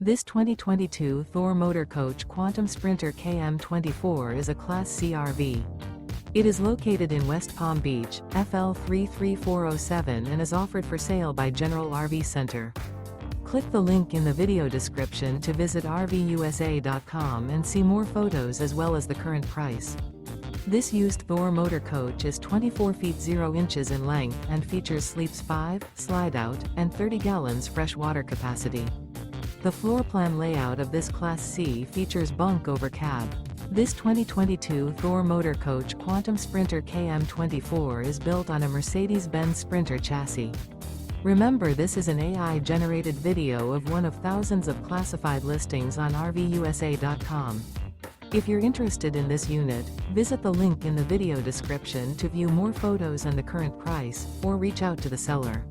This 2022 Thor Motor Coach Quantum Sprinter KM24 is a Class C RV. It is located in West Palm Beach, FL 33407 and is offered for sale by General RV Center. Click the link in the video description to visit RVUSA.com and see more photos as well as the current price. This used Thor motor coach is 24 feet 0 inches in length and features sleeps 5, slide-out, and 30 gallons fresh water capacity. The floor plan layout of this Class C features bunk over cab. This 2022 Thor motor coach Quantum Sprinter KM24 is built on a Mercedes-Benz Sprinter chassis. Remember, this is an AI-generated video of one of thousands of classified listings on RVUSA.com. If you're interested in this unit, visit the link in the video description to view more photos and the current price, or reach out to the seller.